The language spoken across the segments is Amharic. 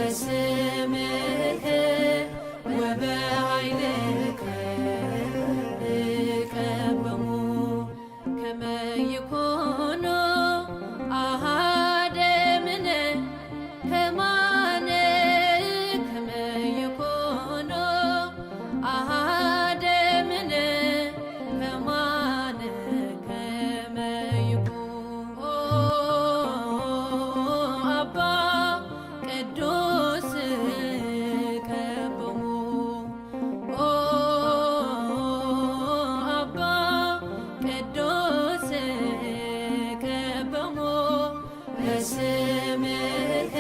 በስምህ ወበኃይልከ እቀቦሙ ከመ ይኩኑ አሐደ እምነ ከማነ ከመ ይኩኑ አሐደ እምነ ከማነ ከመ ይኩኑ አባ ቅዱስ እቀቦሙ አባ ቅዱስ እቀቦሙ በስምህ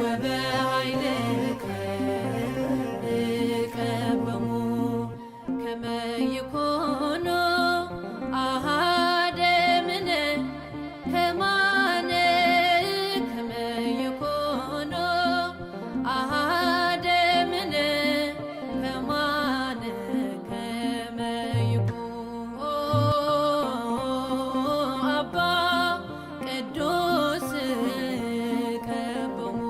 ወበኃይልከ እቀቦሙ ከመ ይኩኑ አሐደ እምነ ከማነ ከመ ይኩኑ አሐደ እምነ ከማነ ከመ ይኩኑ አባ ቅዱስ እቀቦሙ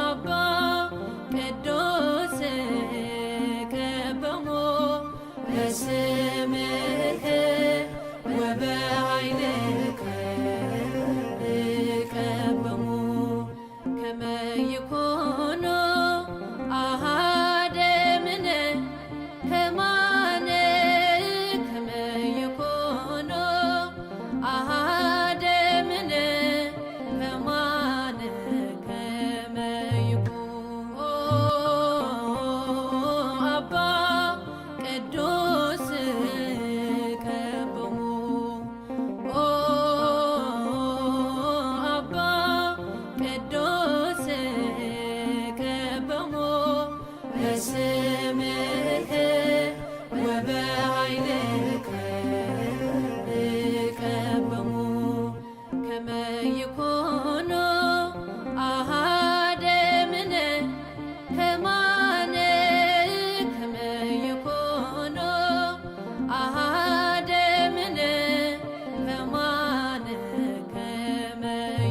አባ ቅዱስ እቀቦሙ በስምህ ወበኃይልከ እቀቦሙ ከመ ይኩኑ አሐደ እምነ ከማነ ከመ ይኩኑ አሐደ እምነ ከማነ ከመ ይኩኑ አባ ቅዱስ እቀቦሙ አባ ቅዱስ እቀቦሙ በስምህ ወበኃይልከ እቀቦሙ ከመ ይኩኑ አሐደ እምነ ከማነ ከመ ይኩኑ አሐደ እምነ ከማነ ከመ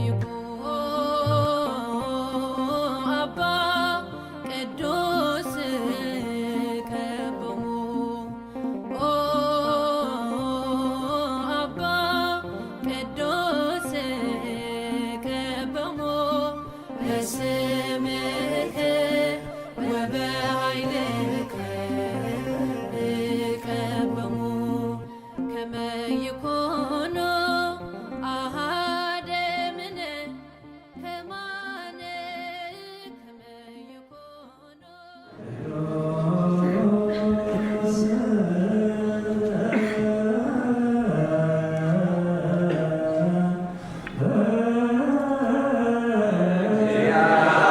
ይኩኑ አባ ቅዱስ እቀቦሙ አባ ቅዱስ እቀቦሙ በስምህ ወበኃይልከ እቀቦሙ ከመ ይኩኑ አሐደ እምነ ከማነ ከመ ይኩኑ Yeah.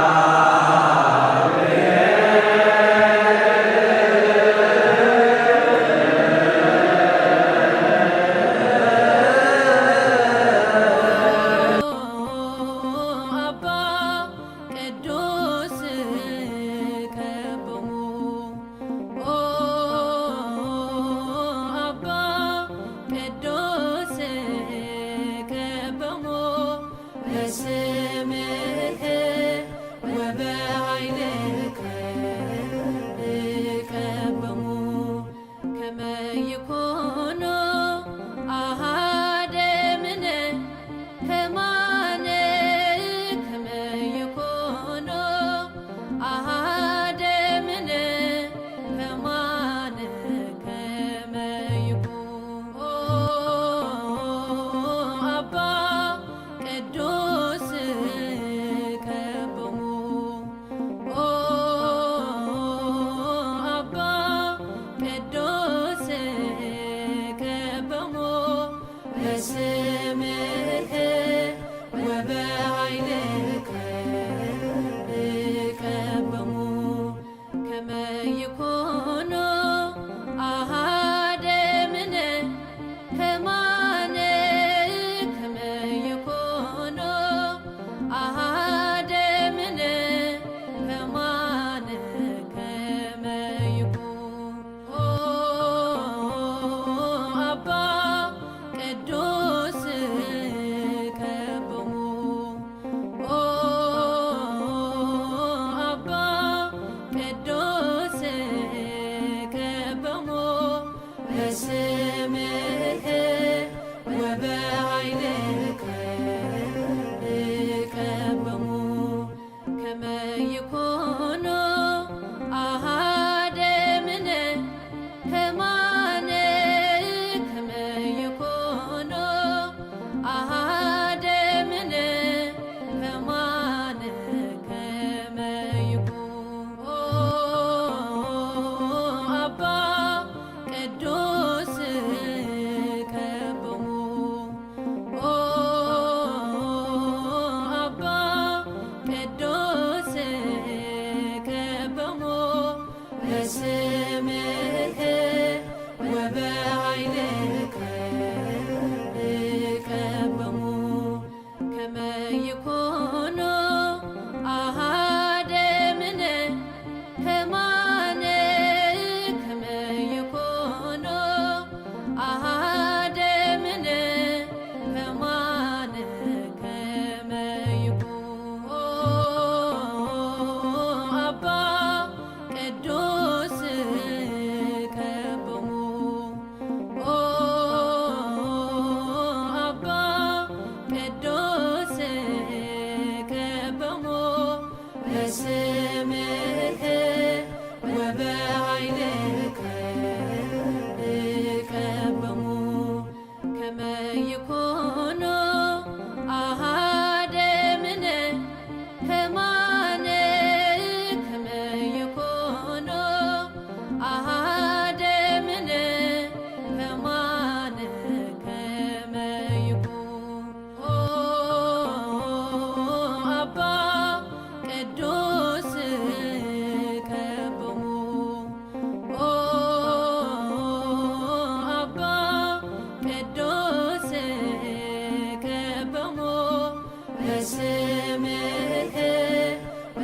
በስምከ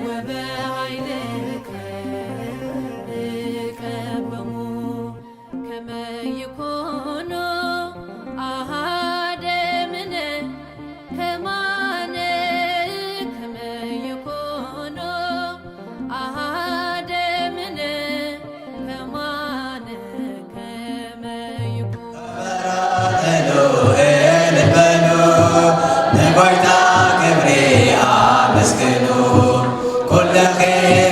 ወበኃይልከ እቀቦሙ ከመ ይኩኑ አሐደ እምነ ከማነ ከመ ይኩኑ አሐደ እምነ ከማነ ከመ ይኩኑ ኤሎሄል በሉ ንጐይታ ክብሪ አመስግኑ ኩልኺ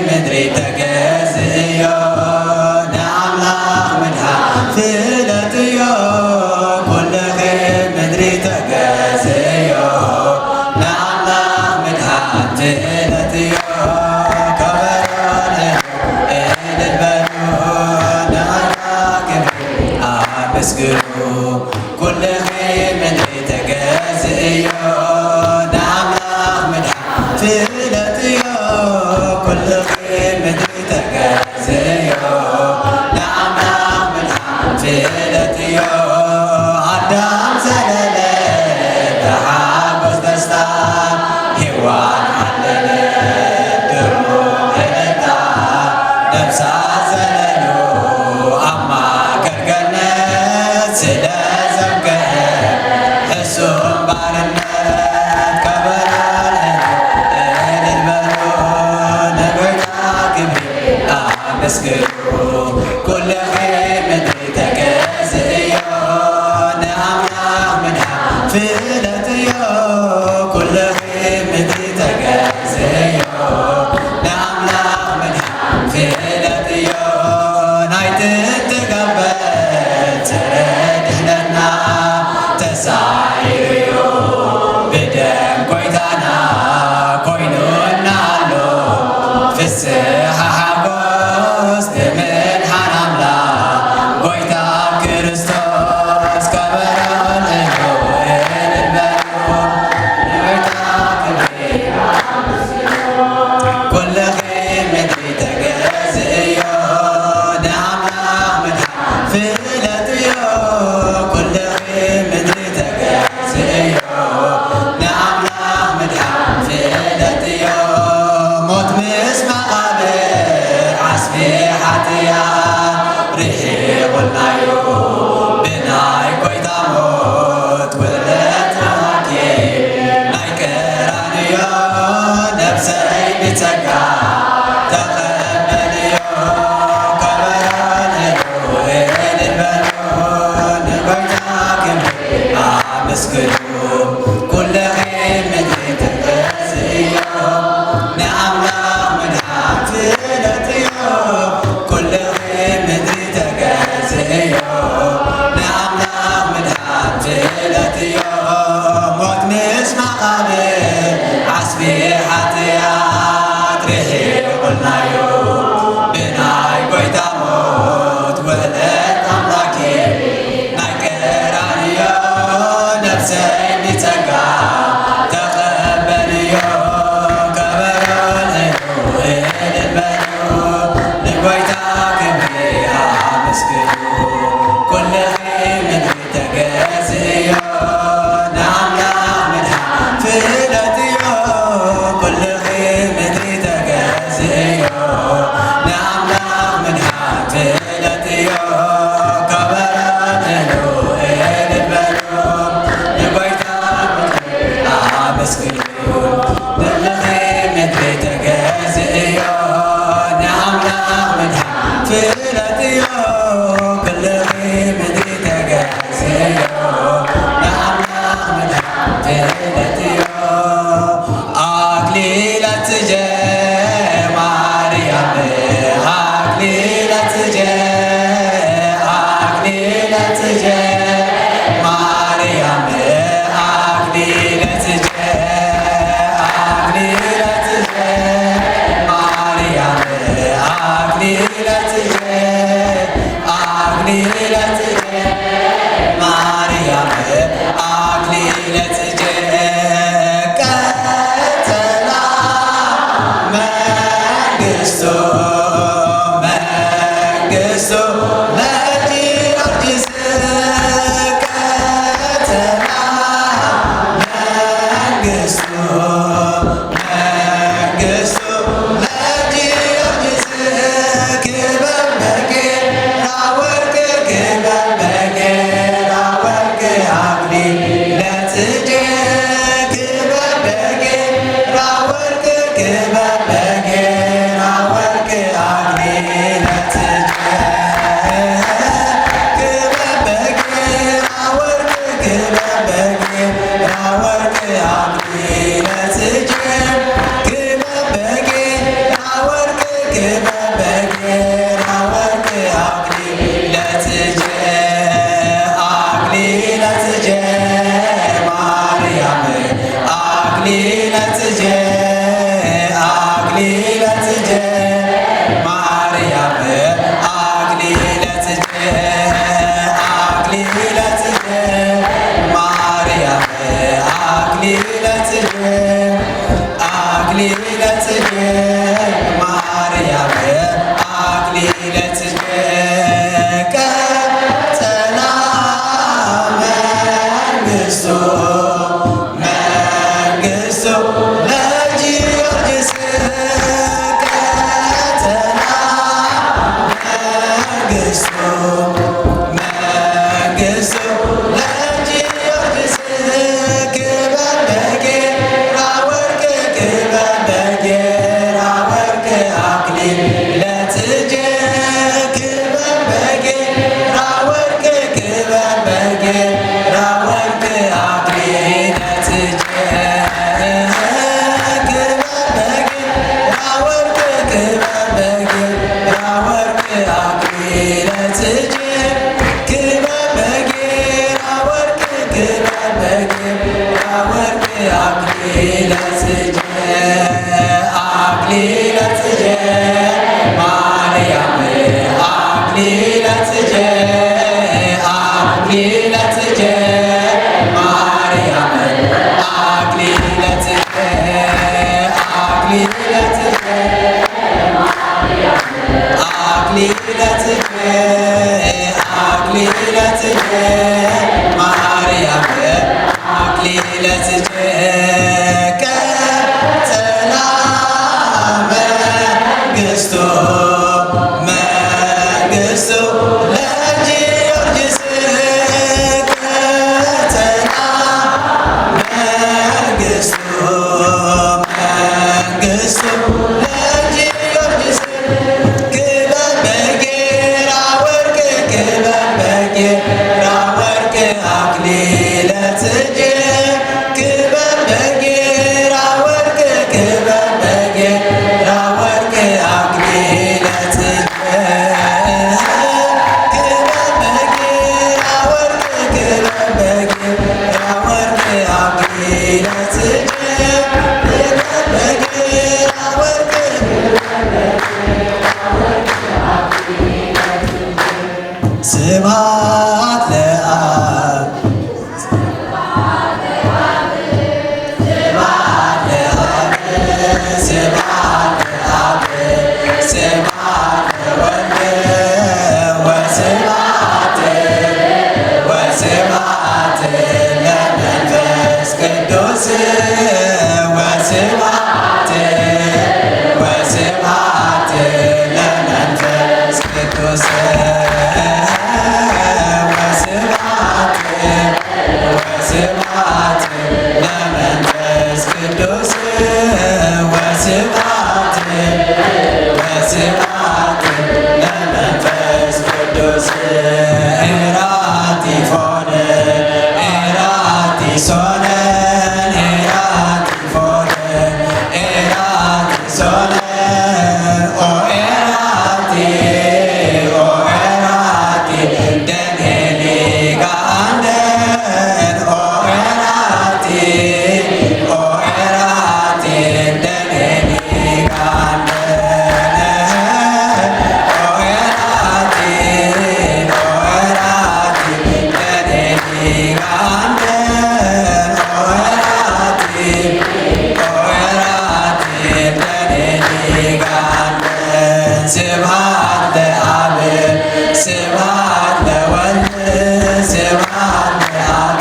ምድሪ ተገዝእዮ ንኣምላኽ ምድሓን ፍለጥዮ ኩልኺ ምድሪ ተገዝእዮ ንኣምላኽ ምድሓን ፍለጥዮ ከበሮን እልል በሉ ንጐይታ ክብሪ አመስግኑ ኩልኺ ምድሪ ተገዝእዮ ንኣምላኽ ምድሓን ፍለጥዮ ኩልኺ ምድሪ ተገዝእዮ ንኣምላኽ ምድሓን ፍለጥዮ ኣዳም ዘለለ ብሓጎስ ደስታ ሔዋን ዓለለት ድሩቕ ዕልልታ ነፍሳት ዘለሉ ኣብ ማእከል ገነት ስለ ዘብቅዐ እሱም ባርነት ከበሮን እልል በሉ ንጐይታ ክብሪ አመስግኑ ኩልኺ ምድሪ ተገዝእዮ ንኣምላኽ ምድሓን ፍለጥዮ ኩልኺ ምድሪ ተገዝእዮ ንኣምላኽ ምድሓን ፍለጥዮ ናይ ጥንቲ ገበት ረድሕነና ተሳኢሩ እዩ ብደም ጐይታና ኮይኑና ኣሎ ፍስሓ ሓጐስ ንምድሓን ኣምላኽ ጐይታ ክርስቶስ ከበሮን እልል በሉ ንጐይታ ክብሪ ኩልኺ ምድሪ ተገዝእዮ ንኣምላኽ ምድሓን ፍለጥዮ ኩልኺ ምድሪ ተገዝእዮ ንኣምላኽ ምድሓን ፍለጥዮ ሞት ምስ መቓብር ዓስቢ ሓጥያት ርሒቑልናዮ ብናይ ጐይታ ሞት ውርደት ረኺብ ናይ ቀራንዮ ነፍሰይ ብጸጋ ተቐበልዮ ከበሮን እልል በሉ ንጐይታ ክብሪ አመስግኑ ኩልኺ ምድሪ ተገዝእዮ ንኣምላኽ ምድሓን ፍለጥዮ ኩልኺ ምድሪ ተገዝእዮ ንኣምላኽ ምድሓን ፍለጥዮ ሞት ምስ መቓብር ዓስቢ ሓጥያት ርሒቑልናዮ ብናይ ጐይታ ሞት ውህደት ኣምላኪ ናይ ቀራንዮ ነፍሰይ ብጸጋ ተቐበልዮ ከበሮን እልል በሉ ንጐይታ ክብሪ አመስግኑ ኩልኺ ምድሪ ተገዝእዮ ንኣምላኽ ምድሓን ፍለጥዮ ኩልኺ ምድሪ ተገዝእዮ ንኣምላኽ ምድሓን ፍለጥዮ ከበሮን እልል በሉ ንጐይታ ክብሪ አመስግኑ ኩልኺ ምድሪ ተገዝእዮ ንኣምላኽ ምድሓን ፍለጥዮ ኩልኺ ምድሪ ተገዝእዮ ንኣምላኽ ምድሓን ፍለጥዮ ኣክሊለ ጽጌ ማርያም ኣክሊለ ጽጌ ኣክሊለ ጽጌ ማርያም ኣክሊለ ጽጌ ወርቅ አክሊለ ጽጌ ክበብ በጌራ ወርቅ ክበብ በጌራ ወርቅ አክሊለ ጽጌ አክሊለ ጽጌ ማርያም አክሊለ ጽጌ አክሊለ ጽጌ ማርያም አክሊለ ጽጌ አክሊለ ጽጌ ማርያም አክሊለ ጽጌ አክሊለ ጽጌ ማርያም አክሊለ ጽጌ ቀጸላ መንግሥቱ መንግሥቱ ለጊዮርጊስ ቀጸላ መንግሥቱ መንግሥቱ ለጊዮርጊስ ክበብ በጌራ ወርቅ ክበብ በጌራ ወርቅ አክሊለ ጽጌ ክበብ በጌራ ወርቅ ክበብ በጌራ ወርቅ አክሊለ ጽጌ ክበብ በጌራ ወርቅ ክበብ በጌራ ወርቅ አክሊለ ጽጌ ክበብ በጌራ ወርቅ ክበብ በጌራ ወርቅ አክሊለ ጽጌ አክሊለ ጽጌ ማርያም አክሊለ ጽጌ አክሊለ ጽጌ ማርያም አክሊለ ጽጌ አክሊለ ጽጌ አክሊለ ጽጌ አክሊለ ጽጌ ማርያም አክሊለ ጽጌ ቀጸላ መንግሥቱ መንግሥቱ ለጊዮርጊስ ቀጸላ መንግሥቱ መንግሥቱ ለጊዮርጊስ ክበብ በጌራ ወርቅ ክበብ በጌራ ወርቅ አክሊለ ጽጌ ክበብ በጌራ ወርቅ ክበብ በጌራ ወርቅ አክሊለ ጽጌ ክበብ በጌራ ወርቅ ክበብ በጌራ ወርቅ አክሊለ ጽጌ ክበብ በጌራ ወርቅ ስብሐት ለአብ ስብሐት ለአብ ስብሐት ለአብ ስብሐት ለወልድ ወስብሐት ወስብሐት ለመንፈስ ቅዱስ ወስብሐት ወስብሐት ለመንፈስ ቅዱስ ወስብሐት ወስብሐት ለመንፈስ ቅዱስ ወስብሐት ወስብሐት ለመንፈስ ቅዱስ ኤራቲፎን ኤራቲሶን ኤራቲፎን ኤራቲሶን ኦ ኤራቲ ኦ ኤራቲ ደንሄሊ ጋንደን ኦ ኤራቲ ኦ ኤራቲ ደንሄሊ ጋንደን ኦ ኤራቲ ኦ ኤራቲ ደንሄሊ ጋንደን ኦ ኤራቲ ኦ ኤራቲ ደንሄሊ ጋንደን ስብሐት ለአብ ስብሐት ለወልድ ስብሐት ለአብ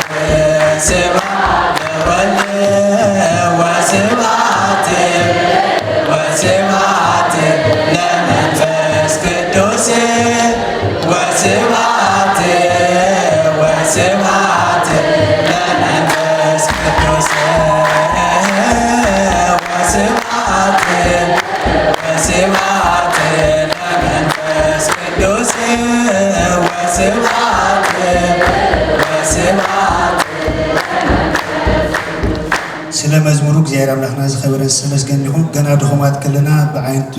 ስብሐት ለወልድ ወስብሐት ወስብሐት ለመንፈስ ቅዱስ ወስብሐት ወስብሐት ለመንፈስ ቅዱስ ወስብሐት ወስብሐት ለመንፈስ ቅዱስ ወስብሐት ወስብሐት ስለ መዝሙሩ እግዚአብሔር አምላክና ዝኸበረ ተመስገን ይሁን። ገና ድኹማት ከለና ብዓይነቱ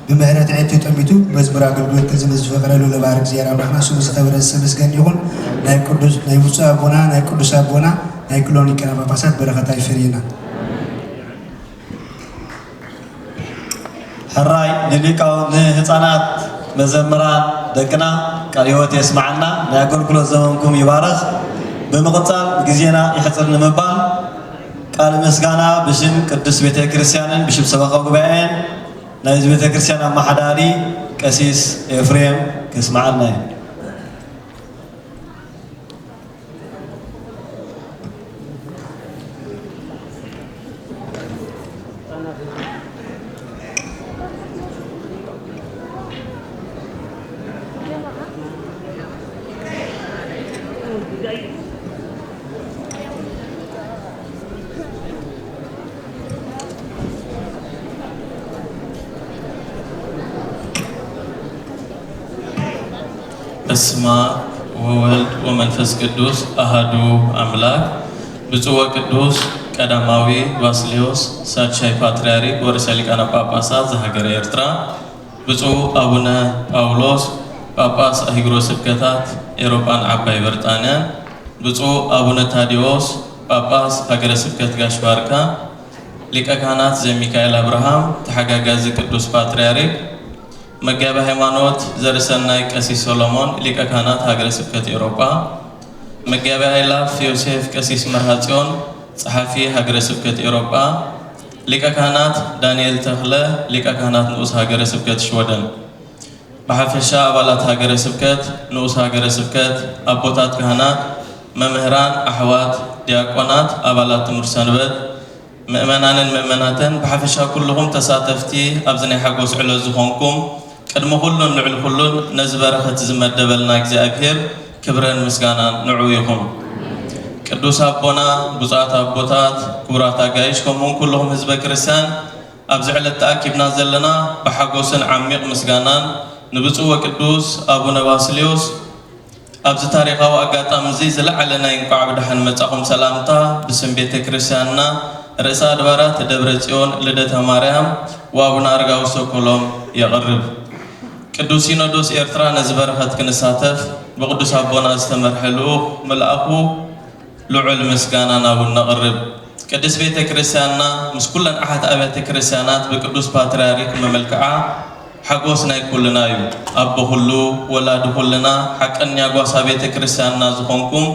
ብምህረት ዓይነቱ ጠሚቱ መዝሙር አገልግሎት ከዚህ ዝፈቀረሉ ለባህር እግዚአብሔር አምላክና ስሙ ዝኸበረ ተመስገን ይሁን። ናይ ብፁዕ አቦና ናይ ቅዱስ አቦና ናይ ኩሎም ሊቃነ ጳጳሳት በረኸታ ይፈርየና። ሕራይ ንህፃናት መዘምራን ደቅና ቃል ሕይወት የስማዓና ናይ አገልግሎት ዘመንኩም ይባረኽ። በመቀጠል ጊዜና ይሕፅር ንምባል ቃል ምስጋና ብሽም ቅዱስ ቤተ ክርስቲያንን ብሽም ሰበካ ጉባኤን ናይዚ ቤተ ክርስቲያን አማሓዳሪ ቀሲስ ኤፍሬም ክስማዓና እዩ። በስመ አብ ወወልድ ወመንፈስ ቅዱስ አሐዱ አምላክ። ብፁዕ ወቅዱስ ቀዳማዊ ባስልዮስ ሳልሳይ ፓትርያርክ ወርእሰ ሊቃነ ጳጳሳት ዘሀገረ ኤርትራ፣ ብፁዕ አቡነ ጳውሎስ ጳጳስ አህጉረ ስብከታት ኤሮፓን ዓባይ ብሪጣንያን፣ ብፁዕ አቡነ ታዲዎስ ጳጳስ ሀገረ ስብከት ጋሽ ባርካ፣ ሊቀ ካህናት ዘሚካኤል አብርሃም ተሐጋጋዚ ቅዱስ ፓትርያርክ፣ መጋቢ ሃይማኖት ዘርሰናይ ቀሲስ ሶሎሞን ሊቀ ካህናት ሀገረ ስብከት ኤሮፓ፣ መጋቢ አይላፍ ዮሴፍ ቀሲስ መርሃጽዮን ጸሐፊ ሀገረ ስብከት ኤሮፓ፣ ሊቀ ካህናት ዳንኤል ተክለ ሊቀ ካህናት ንዑስ ሀገረ ስብከት ሽወደን፣ በሐፈሻ አባላት ሀገረ ስብከት ንዑስ ሀገረ ስብከት፣ አቦታት ካህናት፣ መምህራን፣ አሕዋት፣ ዲያቆናት፣ አባላት ትምህርት ሰንበት፣ ምእመናንን ምእመናትን ብሐፈሻ ኩልኩም ተሳተፍቲ ኣብዚ ናይ ሓጎስ ዕለት ዝኾንኩም ቅድሚ ኩሉን ልዕሊ ኩሉን ነዚ በረኸት ዝመደበልና እግዚአብሔር ክብረን ምስጋናን ንዑ ይኹን። ቅዱስ አቦና ብፁዓት አቦታት ክቡራት አጋይሽ ከምኡውን ኩልኩም ህዝበ ክርስቲያን ኣብዚ ዕለት ተኣኪብና ዘለና ብሓጎስን ዓሚቕ ምስጋናን ንብፁዕ ወቅዱስ አቡነ ባስልዮስ ኣብዚ ታሪኻዊ አጋጣሚ እዚ ዝለዓለ ናይ እንኳዕ ብድሓን መጻኹም ሰላምታ ብስም ቤተ ክርስቲያንና ርእሰ አድባራት ደብረ ጽዮን ልደታ ማርያም ወአቡነ አረጋዊ ሰኮሎም የቕርብ። ቅዱስ ሲኖዶስ ኤርትራ ነዚ በረኸት ክንሳተፍ ብቅዱስ አቦና ዝተመርሐ ልኡኽ መልአኹ ልዑል ምስጋና ናብኡ ነቕርብ። ቅዱስ ቤተ ክርስቲያንና ምስ ኩለን ኣሓት ኣብያተ ክርስቲያናት ብቅዱስ ፓትርያርክ መመልክዓ ሓጎስ ናይ ኩልና እዩ። ኣቦ ኩሉ ወላዲ ኩልና ሓቀኛ ጓሳ ቤተ ክርስቲያንና ዝኾንኩም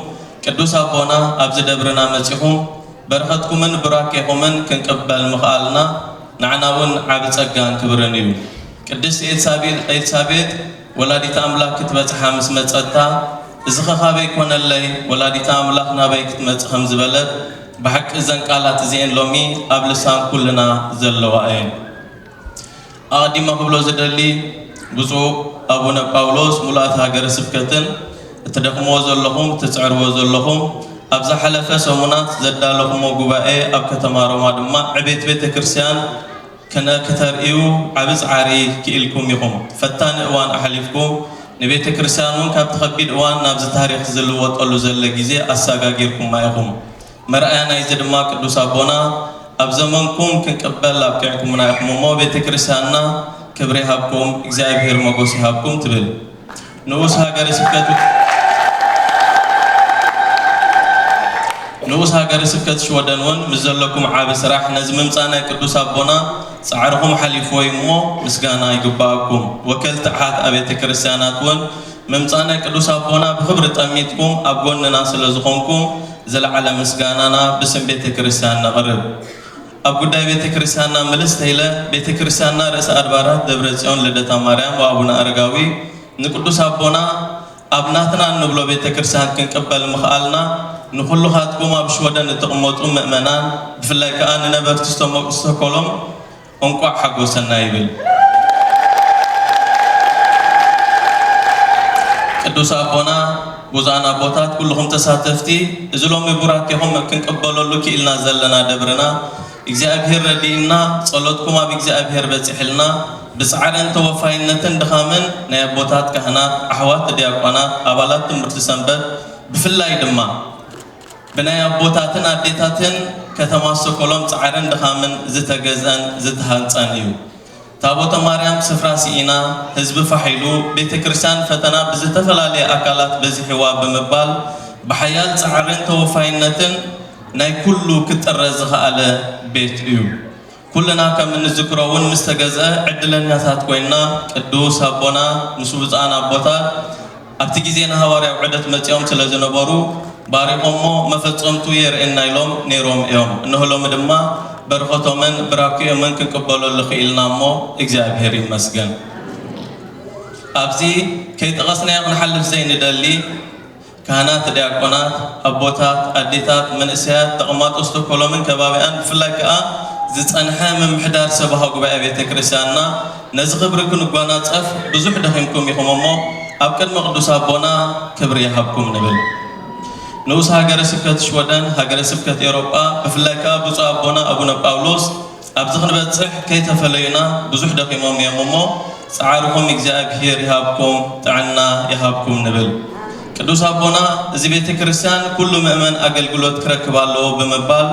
ቅዱስ አቦና ኣብዚ ደብርና መጺኹም በረኸትኩምን ብራኬኹምን ክንቅበል ምኽኣልና ንዓና እውን ዓብ ጸጋን ክብርን እዩ። ቅድስቲ ኤልሳቤጥ ወላዲተ ኣምላክ ክትበጽሓ ምስ መጸታ እዚ ኸኻበይ ኮነለይ ወላዲተ ኣምላኽ ናበይ ክትመጽእ ከም ዝበለት ብሓቂ እዘን ቃላት እዚአን ሎሚ ኣብ ልሳን ኩልና ዘለዋ እየን። ኣቐዲመ ክብሎ ዝደሊ ብፁዕ አቡነ ጳውሎስ ሙሉኣት ሃገረ ስብከትን እትደኽምዎ ዘለኹም እትፅዕርዎ ዘለኹም ኣብ ዝሓለፈ ሰሙናት ዘዳለኹሞ ጉባኤ ኣብ ከተማ ሮማ ድማ ዕቤት ቤተ ክርስቲያን ከተርእዩ ዓብ ፃዕሪ ክኢልኩም ኢኹም። ፈታኒ እዋን ኣሕሊፍኩም ንቤተ ክርስቲያን እውን ካብቲ ከቢድ እዋን ናብዚ ታሪክ ዝልወጠሉ ዘሎ ግዜ ኣሰጋጊርኩማ ኢኹም። መርኣያ ናይዚ ድማ ቅዱስ አቦና ኣብ ዘመንኩም ክንቅበል ኣብ ቅዕኩምና ኢኹም እሞ ቤተ ክርስቲያንና ክብሪ ሃብኩም እግዚኣብሔር መጎስ ሃብኩም ትብል። ንኡስ ሃገረ ስብከት ሽወደን እውን ምስ ዘለኩም ዓብ ስራሕ ነዚ ምምፃእ ናይ ቅዱስ አቦና ፃዕርኩም ሓሊፍዎ እሞ ምስጋና ይግባአኩም። ወከልቲ ኣሓት ኣብያተ ክርስቲያናት እውን ምምፃእ ናይ ቅዱስ አቦና ብክብሪ ጠሚትኩም ኣብ ጎንና ስለ ዝኾንኩም ዝለዓለ ምስጋናና ብስም ቤተ ክርስቲያን ነቕርብ። ኣብ ጉዳይ ቤተ ክርስቲያንና ምልስ ተይለ ቤተ ክርስቲያንና ርእሰ አድባራት ደብረ ጽዮን ልደታ ማርያም ወአቡነ አረጋዊ ንቅዱስ አቦና ኣብ ናትና እንብሎ ቤተ ክርስቲያን ክንቅበል ምኽኣልና ንኩሉኻትኩም ኣብ ሽወደን እትቕመጡ ምእመናን ብፍላይ ከዓ ንነበርቲ ስቶኮሎም እንቋዕ ሓጎሰና ይብል። ቅዱስ አቦና ጉዛና ቦታት ኩልኩም ተሳተፍቲ እዚ ሎሚ ቡራኬኹም ክንቅበለሉ ክኢልና ዘለና ደብርና እግዚአብሔር ረዲእና ጸሎትኩም ኣብ እግዚአብሔር በፂሕልና ብፃዕርን ተወፋይነትን ድኻምን ናይ ኣቦታት ካህናት ኣሕዋት ዲያቆናት ኣባላት ትምህርቲ ሰንበት ብፍላይ ድማ ብናይ ኣቦታትን ኣዴታትን ከተማ ሰኮሎም ጻዕረን ድኻምን ዝተገዘን ዝተሃንጸን እዩ ታቦተ ማርያም ስፍራ ሲኢና ህዝቢ ፋሒሉ ቤተ ክርስቲያን ፈተና ብዝተፈላለየ አካላት በዚሕዋ ብምባል በሓያል ጻዕርን ተወፋይነትን ናይ ኩሉ ክጥረዝ ዝኸኣለ ቤት እዩ ኩልና ከም እንዝክሮውን ምስ ተገዝአ ዕድለኛታት ኮይና ቅዱስ አቦና ምስ ብፁዓን አቦታት ኣብቲ ግዜና ሃዋርያው ዑደት መፅኦም ስለ ዝነበሩ ባሪቆሞ መፈጸምቱ የርእየና ኢሎም ነይሮም እዮም እንህሎም ድማ በረኸቶምን ብራኪኦምን ክንቅበለሉ ክኢልና እሞ እግዚአብሔር ይመስገን ኣብዚ ከይጠቐስናዮ ክንሓልፍ ዘይንደሊ ካህናት ዲያቆናት አቦታት አዴታት መንእሰያት ተቐማጦ ስቶኮሎምን ከባቢያን ብፍላይ ከዓ ዝጸንሐ ምምሕዳር ሰብሃ ጉባኤ ቤተ ክርስቲያንና ነዚ ክብሪ ክንጓናጸፍ ብዙሕ ደኺምኩም ኢኹም እሞ ኣብ ቅድሚ ቅዱስ አቦና ክብሪ ይሃብኩም ንብል ንኡስ ሃገረ ስብከት ሽወደን ሃገረ ስብከት ኤውሮጳ ብፍላይ ከዓ ብፁዕ አቦና አቡነ ጳውሎስ ኣብዚ ክንበጽሕ ከይተፈለዩና ብዙሕ ደኺሞም እዮም እሞ ጻዕርኩም እግዚአብሔር ይሃብኩም ጥዕና ይሃብኩም ንብል ቅዱስ አቦና እዚ ቤተ ክርስቲያን ኩሉ ምእመን አገልግሎት ክረክብ ኣለዎ ብምባል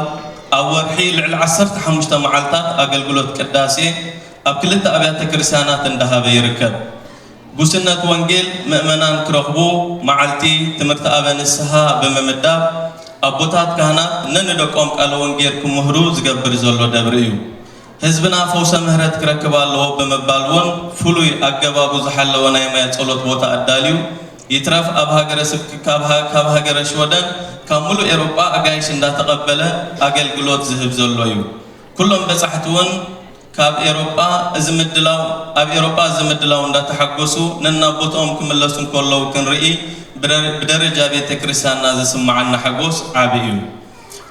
ኣብ ወርሒ ልዕሊ 15 መዓልታት አገልግሎት ቅዳሴ ኣብ ክልተ ኣብያተ ክርስቲያናት እንዳሃበ ይርከብ ጉስነት ወንጌል ምእመናን ክረኽቡ መዓልቲ ትምህርቲ ኣበ ንስሓ ብምምዳብ አቦታት ካህናት ነንደቆም ቃለ ወንጌል ክምህሩ ዝገብር ዘሎ ደብሪ እዩ ህዝብና ፈውሰ ምህረት ክረክብ ኣለዎ ብምባል እውን ፍሉይ ኣገባቡ ዝሓለወ ናይ ማያ ጸሎት ቦታ ኣዳልዩ ይትረፍ ኣብ ሃገረ ስብከት ካብ ሃገረ ሽወደን ካብ ሙሉእ ኤውሮጳ ኣጋይሽ እንዳተቐበለ አገልግሎት ዝህብ ዘሎ እዩ ኩሎም በጻሕቲ እውን ካብ ኤውሮጳ ዝምድላው ኣብ ኤውሮጳ ዝምድላው እንዳተሐገሱ ነናቦቶም ክምለሱ እንከለዉ ክንርኢ ብደረጃ ቤተ ክርስቲያንና ዝስማዓና ሓጎስ ዓቢ እዩ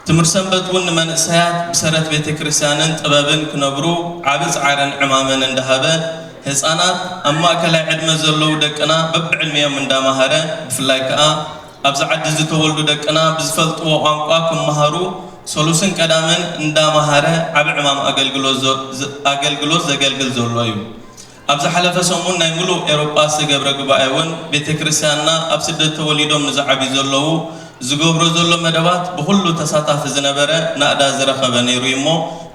ትምህርቲ ሰንበት እውን ንመንእሰያት ብሰረት ቤተ ክርስቲያንን ጥበብን ክነብሩ ዓቢ ጻዕርን ዕማምን እንዳሃበ ህፃናት ኣብ ማእከላይ ዕድመ ዘለዉ ደቅና በብዕልሚዮም እንዳማሃረ ብፍላይ ከዓ ኣብዚ ዓዲ ዝተወልዱ ደቅና ብዝፈልጥዎ ቋንቋ ክመሃሩ ሶሉስን ቀዳምን እንዳማሃረ ዓቢ ዕማም አገልግሎት ዘገልግል ዘሎ እዩ ኣብዚ ሓለፈ ሰሙን ናይ ሙሉእ ኤውሮጳ ዝገብረ ጉባኤ እውን ቤተ ክርስቲያንና ኣብ ስደት ተወሊዶም ንዝዓብዩ ዘለዉ ዝገብሮ ዘሎ መደባት ብኩሉ ተሳታፊ ዝነበረ ናእዳ ዝረኸበ ነይሩ እሞ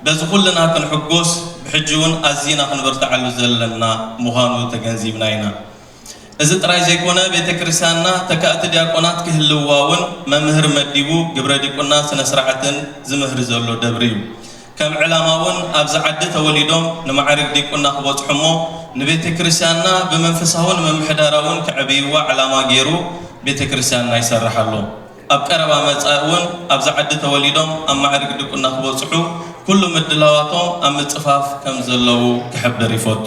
በዚ ኩልና ክንሕጎስ ብሕጂ እውን ኣዝና ክንበርትዓሉ ዘለና ምዃኑ ተገንዚብና ኢና እዚ ጥራይ ዘይኮነ ቤተ ክርስቲያንና ተካእቲ ዲያቆናት ክህልዋ እውን መምህር መዲቡ ግብረ ዲቁና ስነ ስርዓትን ዝምህር ዘሎ ደብሪ እዩ ከም ዕላማ እውን ኣብዚ ዓዲ ተወሊዶም ንማዕርግ ዲቁና ክበፅሑ እሞ ንቤተ ክርስቲያንና ብመንፈሳውን መምሕዳራውን ክዕብይዋ ዕላማ ገይሩ ቤተ ክርስቲያንና ይሰርሕ ኣሎ ኣብ ቀረባ መጻኢ እውን ኣብዚ ዓዲ ተወሊዶም ኣብ ማዕርግ ዲቁና ክበፅሑ ኩሉ ምድላዋቶም ኣብ ምጽፋፍ ከም ዘለዉ ክሕብር ይፈቱ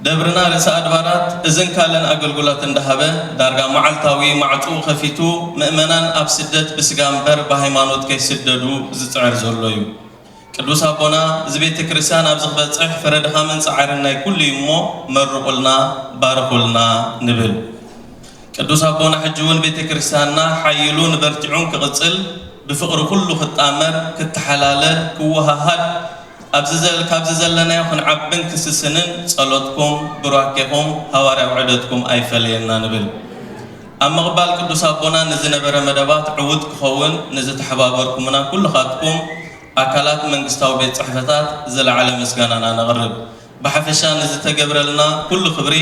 ደብርና ርእሰ ኣድባራት እዝን ካለን አገልግሎት እንዳሃበ ዳርጋ መዓልታዊ ማዕፁ ከፊቱ ምእመናን ኣብ ስደት ብስጋ እምበር ብሃይማኖት ከይስደዱ ዝፅዕር ዘሎ እዩ ቅዱስ አቦና እዚ ቤተ ክርስቲያን ኣብ ዝኽበፅሕ ፍረድኻምን ጻዕርን ናይ ኩሉ እዩ እሞ መርቁልና ባርኹልና ንብል ቅዱስ አቦና ሕጂ እውን ቤተ ክርስቲያንና ሓይሉ ንበርቲዑን ክቕፅል ብፍቕሪ ኩሉ ክጣመር ክትሓላለ ክወሃሃድ ካብዚ ዘለናዮ ክንዓብን ክስስንን ጸሎትኩም ብራኬኹም ሃዋርያው ዑደትኩም ኣይፈለየና ንብል ኣብ ምቕባል ቅዱስ አቦና ንዝነበረ መደባት ዕውት ክኸውን ንዝተሓባበርኩምና ኩልኻትኩም ኣካላት መንግስታዊ ቤት ጽሕፈታት ዝለዓለ ምስጋናና ነቕርብ ብሓፈሻ ንዝተገብረልና ኩሉ ክብሪ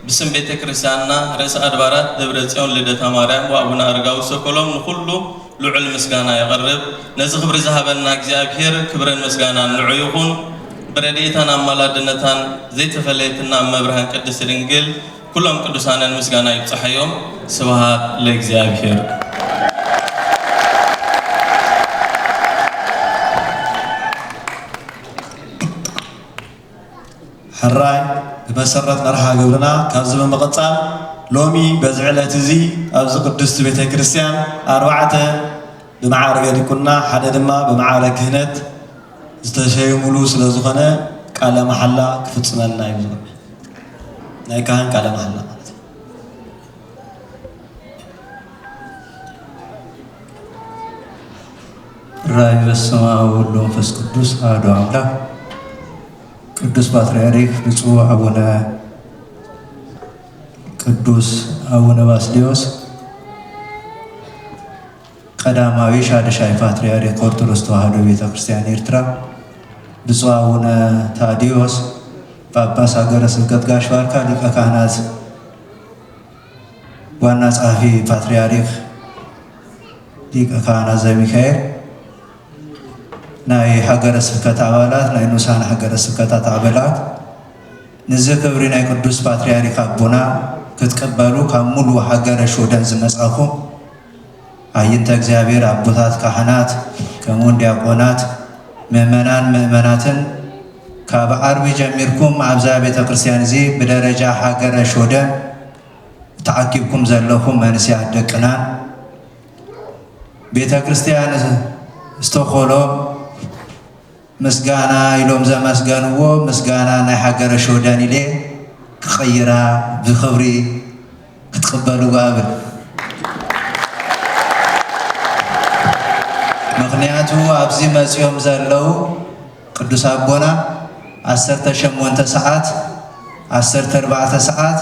ብስም ቤተ ክርስቲያንና ርእሰ ኣድባራት ደብረ ጽዮን ልደታ ማርያም ወአቡነ አረጋዊ ሰኮሎም ንኩሉ ልዑል ምስጋና ይቐርብ ነዚ ክብሪ ዝሃበና እግዚአብሔር ክብረን ምስጋና ንዑ ይኹን ብረድኤታን ኣማላድነታን ዘይተፈለየትና መብርሃን ቅድስት ድንግል ኩሎም ቅዱሳንን ምስጋና ይብፅሐዮም ስብሃት ለእግዚአብሔር ሕራይ ብመሰረት መርሃ ግብርና ካብዚ ብምቕፃል ሎሚ በዚ ዕለት እዚ ኣብዚ ቅድስቲ ቤተ ክርስቲያን 4 ብማዕረገ ዲቁና ሓደ ድማ ብማዕረገ ክህነት ዝተሸየሙሉ ስለ ዝኾነ ቃለ መሓላ ክፍፅመልና እዩ ናይ ካህን ቃለ መሓላ ማለት ራይ በስመ አብ ወወልድ ወመንፈስ ቅዱስ አሐዱ አምላክ ቅዱስ ፓትርያርክ ብፁዕ አቡነ ቅዱስ አቡነ ባስልዮስ ቀዳማዊ ሻድሻይ ፓትርያርክ ኦርቶዶክስ ተዋሕዶ ቤተክርስቲያን ኤርትራ ብፁዕ አቡነ ታዲዮስ ጳጳስ ሀገረ ስብከት ጋሽ ባርካ ሊቀ ካህናት ዋና ጸሐፊ ፓትርያርክ ሊቀ ካህናት ዘሚካኤል ናይ ሀገረ ስብከት አባላት ናይ ንኡሳን ሀገረ ስብከታት አባላት ንዚህ ክብሪ ናይ ቅዱስ ፓትርያርክ አቦና ክትቀበሉ ካብ ሙሉ ሀገረ ሾደን ዝመጻኹም አይንተ እግዚአብሔር አቦታት ካህናት ከሞን ዲያቆናት ምእመናትን ካብ ዓርቢ ጀሚርኩም አብዛ ቤተ ክርስቲያን እዚ በደረጃ ሀገረ ሾደን ተዓኪብኩም ዘለኹም መንስያት ደቅና ቤተ ክርስቲያን ዝተኾሎም ምስጋና ኢሎም ዘመስገንዎ ምስጋና ናይ ሀገረ ሾደን ኢለ ክቀይራ ብክብሪ ክትቀበሉ ጋብል ምክንያቱ ኣብዚ መጽዮም ዘለው ቅዱስ አቦና 18 ሰዓት 14 ሰዓት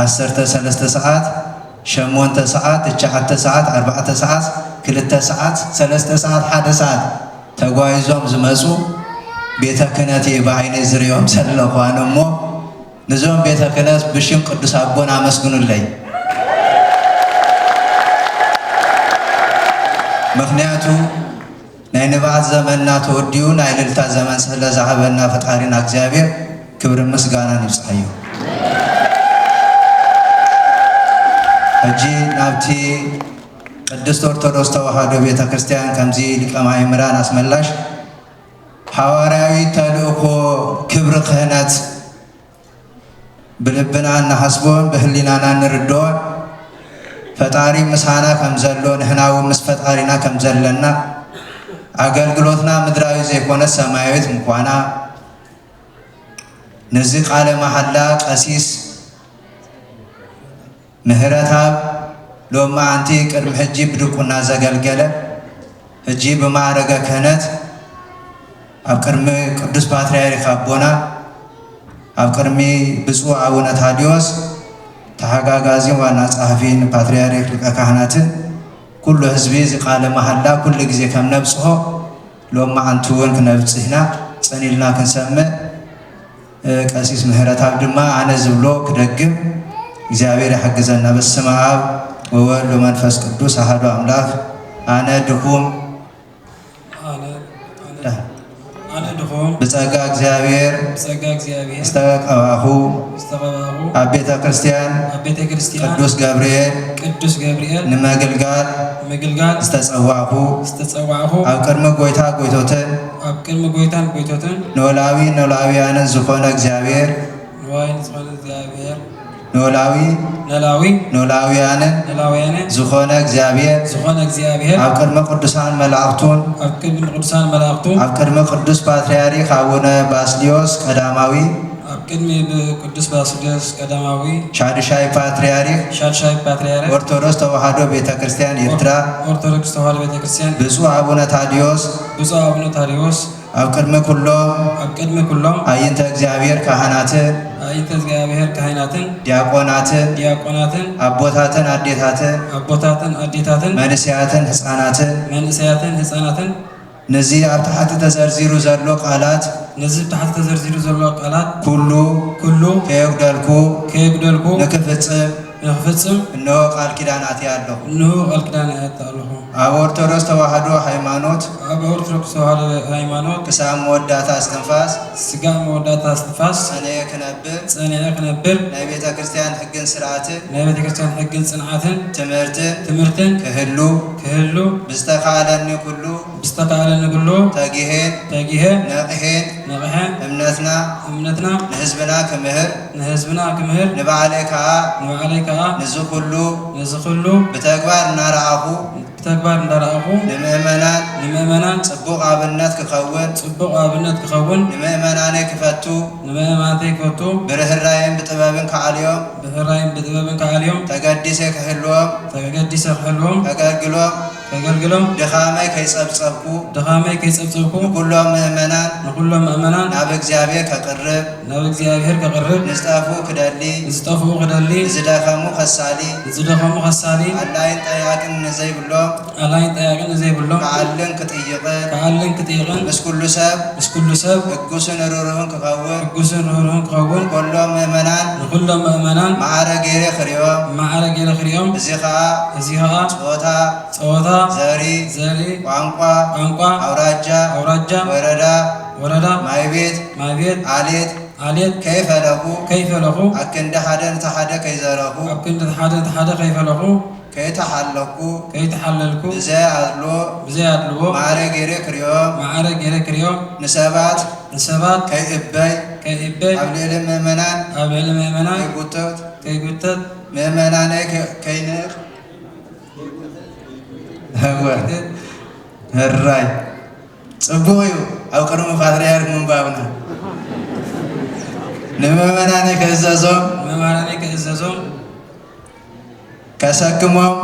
13 ሰዓት 8 ሰዓት 9 ሰዓት 4 ሰዓት 2 ሰዓት 3 ሰዓት 1 ሰዓት ተጓይዞም ዝመጹ ቤተ ክህነት በዓይነ ዝርዮም ዘለኹ ኣነሞ ንዞም ቤተ ክህነት ብሽም ቅዱስ አቦና አመስግኑለይ ምክንያቱ ናይ ንባዓት ዘመንና ተወዲኡ ናይ ልልታ ዘመን ስለ ዝሃበና ፈጣሪና እግዚአብሔር ክብር ምስጋናን ይብጽሐዩ ሕጂ ናብቲ ቅድስት ኦርቶዶክስ ተዋሕዶ ቤተ ክርስቲያን ከምዚ ሊቀ ማእምራን አስመላሽ ሐዋርያዊ ተልእኮ ክብሪ ክህነት ብልብና እናሐስቦን በህሊናና እንርድኦን ፈጣሪ ምሳና ከም ዘሎ ንሕናው ምስ ፈጣሪና ከም ዘለና አገልግሎትና ምድራዊ ዘይኮነ ሰማያዊት ምኳና ነዚ ቃለ መሐላ ቀሲስ ምህረታብ ሎማ አንቲ ቅድሚ ሕጂ ብድቁና ዘገልገለ ሕጂ በማዕረገ ክህነት ኣብ ቅድሚ ቅዱስ ፓትርያርክ አቦና ኣብ ቅድሚ ብፁዕ አቡነ ታዲዮስ ተሓጋጋዚ ዋና ጸሐፊን ፓትርያርክ ሊቀ ካህናትን ኩሉ ህዝቢ ቃለ መሐላ ኩሉ ጊዜ ከም ነብጽሖ ሎማ አንቲ እውን ክነብጽሕና ጸኒልና ክንሰምዕ ቀሲስ ምህረታብ ድማ አነ ዝብሎ ክደግም እግዚአብሔር ይሕግዘና በስመ አብ ወወልድ ወመንፈስ ቅዱስ አሐዱ አምላክ አነ ድኩም ብጸጋ እግዚአብሔር ዝተቀባኹ ኣብ ቤተ ክርስቲያን ቅዱስ ገብርኤል ንምግልጋል ዝተጸዋዕኹ ኣብ ቅድሚ ጎይታ ጎይቶትን ኖላዊያንን ዝኾነ እግዚአብሔር ኖላዊያንን ዝኾነ እግዚአብሔር ኣብ ቅድሚ ቅዱሳን መላእክቱን ኣብ ቅድሚ ቅዱስ ፓትርያርክ አቡነ ባስልዮስ ቀዳማዊ ሻድሻይ ፓትርያርክ ኦርቶዶክስ ተዋሕዶ ቤተ ክርስቲያን ኤርትራ ብፁዕ አቡነ ታዲዮስ ኣብ ቅድሚ ኩሎም አይንተ እግዚአብሔር ካህናትን ዲያቆናትን አቦታትን አዴታትን መንስያትን ህፃናትን ነዚ ኣብ ታሕቲ ተዘርዚሩ ዘሎ ቃላት ኩሉ ከየጉደልኩ ንክፍጽም እነሆ ቃል ኪዳናት ያለሁ ኣብ ኦርቶዶክስ ተዋሕዶ ሃይማኖት ክሳብ መወዳእታ እስትንፋስ ጸኒዐ ክነብር ናይ ቤተ ክርስቲያን ሕግን ስርዓትን ትምህርትን ክህሉ ብዝተካኣለኒ ኩሉ ተጊሄን ነቕሄን እምነትና ንህዝብና ክምህር ንባዕለይ ከዓ ንዚ ኩሉ ብተግባር እናረኣኹ ንምእመናን ጽቡቕ ኣብነት ክኸውን ንምእመናነይ ክፈቱ ብርህራይን ብጥበብን ከዓልዮም ተገዲሰ ክህልዎም ከገልግሎም ድኻመይ ከይጸብጸብኩ ድኻመይ ከይጸብጸብኩ ኩሎም ምእመናን ንኩሎም ምእመናን ናብ እግዚአብሔር ከቅርብ ናብ እግዚአብሔር ከቅርብ ንዝጠፉ ክደሊ ንዝጠፍኡ ክደሊ ዝደኸሙ ከሳሊ ዝደኸሙ ከሳሊ ኣላይን ጠያቅን ንዘይብሎም ኣላይን ጠያቅን ዘይብሎም ከዓልን ክጥይቕን ምስ ኩሉ ሰብ ሕጉስን ርህሩህን ክኸውን ኩሎም ምእመናን ማዕረ ገይረ ክሪኦም እዚ ከዓ ጾታ ዘሪ ቋንቋ አውራጃ ወረዳ ማይቤት አሌት ከይፈለኹ አክንደ ሓደ ንተሓደ ከይዘረኹ ከይተሓለልኩ ብዘይ ኣድልዎ ማዕረ ገይረ ክሪኦም ንሰባት ከይእበይ ኣብ ልዕሊ ምእመናን ከይጉተት ምእመናነይ ከይንቕ ህራይ ጽቡቕ እዩ ኣብ ቅድሚ ፓትርያርክ ምንባብና ንምእመናነይ ክእዘዞም ከሰክሞም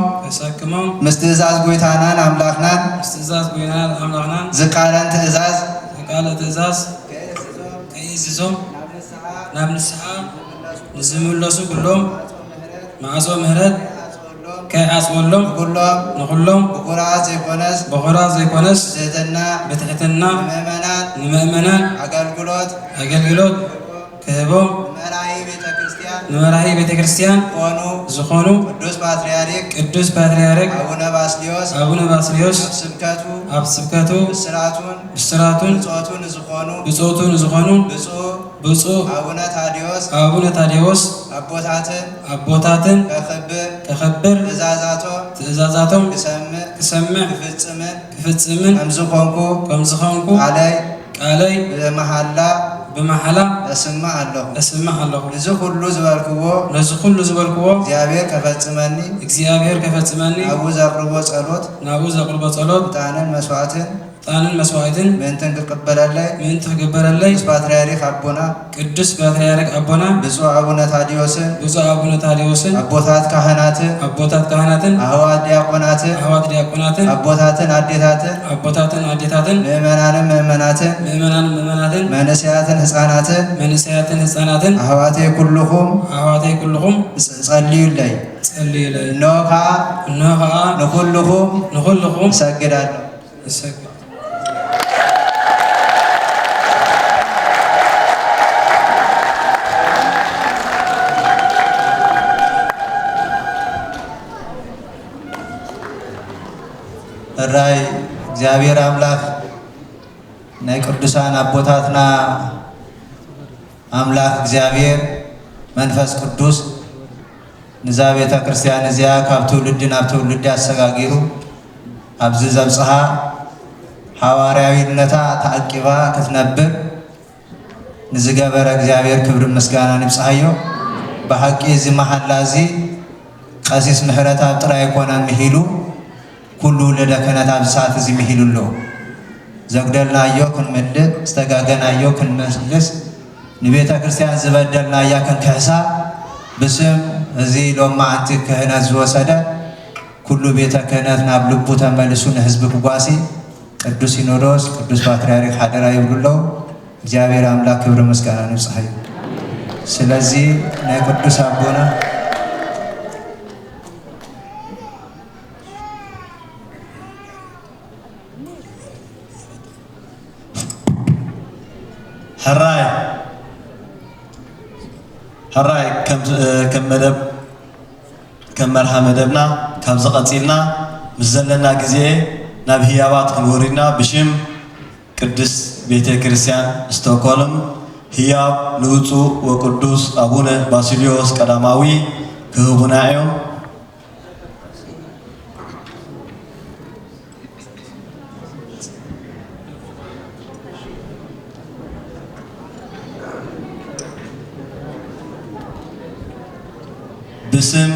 ምስ ትእዛዝ ጎይታናን ኣምላኽናን ዝቃለን ትእዛዝ ከይእዝዞም ናብ ንስሓ ንዝምለሱ ኩሎም ማዕጾ ምህረት ከይዓጽወሎም ንኩሎም ብኩራት ዘይኮነስ ብትሕትና ንምእመናን ኣገልግሎት ክህቦም ንመራሒ ቤተ ክርስቲያን ዝኾኑ ቅዱስ ፓትርያርክ አቡነ ባስልዮስ ኣብ ስብከቱ ብስራቱን ብጾቱን ዝኾኑ ብፁዕ አቡነ ታዴዎስ አቦታትን ከኸብር ትእዛዛቶም ክሰምዕ ክፍጽምን ከምዝኾንኩ ቃለይ ብመሐላ እስማዕ ኣለኹ እዚ ኩሉ ዝበልክዎ እግዚአብሔር ከፈጽመኒ ናብኡ ዘቅርቦ ጸሎት ዕጣንን መስዋዕትን ምእንትን ክቅበለለይ ቅዱስ ፓትርያርክ አቦና ብፁዕ አቡነ ታዲዮስን አቦታት ካህናትን አህዋት ዲያቆናትን አቦታትን አዴታትን ምእመናንን ምእመናትን መንስያትን ህፃናትን አህዋተይ ኩልኹም ጸልዩለይ እነሆ ከዓ ንኩልኹም እሰግዳለሁ። ራይ እግዚአብሔር አምላክ ናይ ቅዱሳን አቦታትና አምላክ እግዚአብሔር መንፈስ ቅዱስ ንዛ ቤተ ክርስቲያን እዚያ ካብ ትውልድ ናብ ትውልድ አሰጋጊሩ ኣብዚ ዘብጽሓ ሐዋርያዊነታ ተዓቂባ ክትነብር ንዝገበረ እግዚአብሔር ክብሪ ምስጋና ንብጽሓዮ በሐቂ እዚ መሐላ እዚ ቀሲስ ምህረት ኣብ ጥራይ ኮነን ምሂሉ ኩሉ ወለደ ክህነት ኣብ ሰዓት እዚ ምሂሉሎ ዘግደልናዮ ክንምልእ ዝተጋገናዮ ክንመልስ ንቤተ ክርስቲያን ዝበደልናያ ክንክሕሳ ብስም እዚ ሎማዓንቲ ክህነት ዝወሰደ ኩሉ ቤተ ክህነት ናብ ልቡ ተመልሱ ንህዝቢ ክጓሲ ቅዱስ ሲኖዶስ ቅዱስ ፓትርያርክ ሓደራ ይብሉሎ እግዚአብሔር አምላክ ክብሪ ምስጋና ንብጽሓዩ። ስለዚ ናይ ቅዱስ አቦና ሕራይ ከም መርሃ መደብና ካብ ዝቐፂልና ምስ ዘለና ግዜ ናብ ህያባት ክንወሪድና ብሽም ቅዱስ ቤተ ክርስቲያን ስቶክሆልም ህያብ ንውፁእ ወቅዱስ አቡነ ባስልዮስ ቀዳማዊ ክህቡና እዮም። ብስም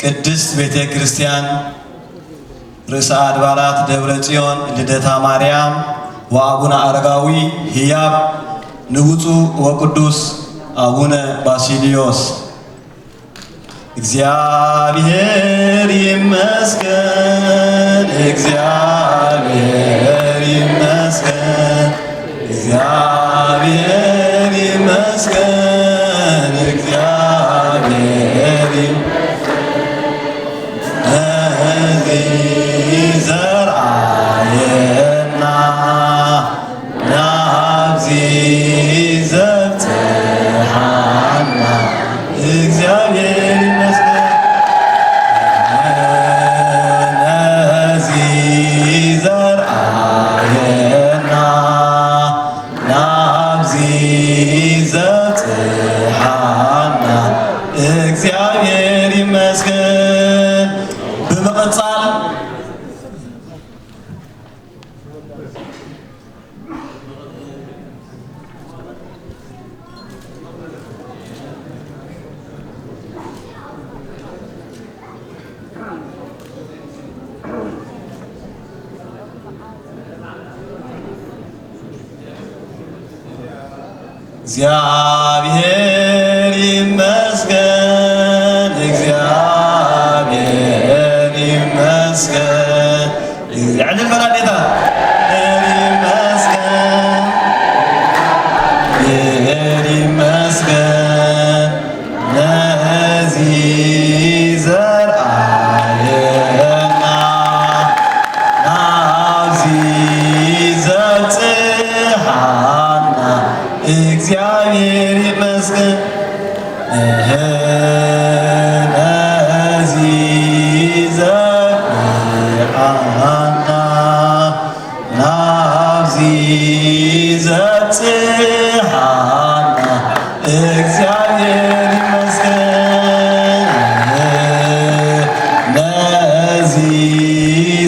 ቅድስት ቤተ ክርስቲያን ርእሰ አድባራት ደብረ ጽዮን ልደታ ማርያም ወአቡነ አረጋዊ ህያብ ንውፁእ ወቅዱስ አቡነ ባስልዮስ እግዚአብሔር ይመስገን እግዚአብሔር ይመስገን እግዚአብሔር ይመስገን እግዚአብሔር ዘርአየና ናብዚ ዘብጽሐና እግዚአብሔር ይመስገን ነዚ ዘርአየና ናብዚ ዘብጽሐና እግዚአብሔር ይመስገን። በመቀጻል እግዚአብሔር ይመስገን እግዚአብሔር ይመስገን ያንን በላዴታ ይመስገን ይመስገን ነዚህ ዘርአየና ናብዚ ዘብጽሐና እግዚአብሔር ይመስገን ነዚህ ዘብጽሐና ናብዚ ዘብጽሐና እግዚአብሔር ይመስገን ነዚህ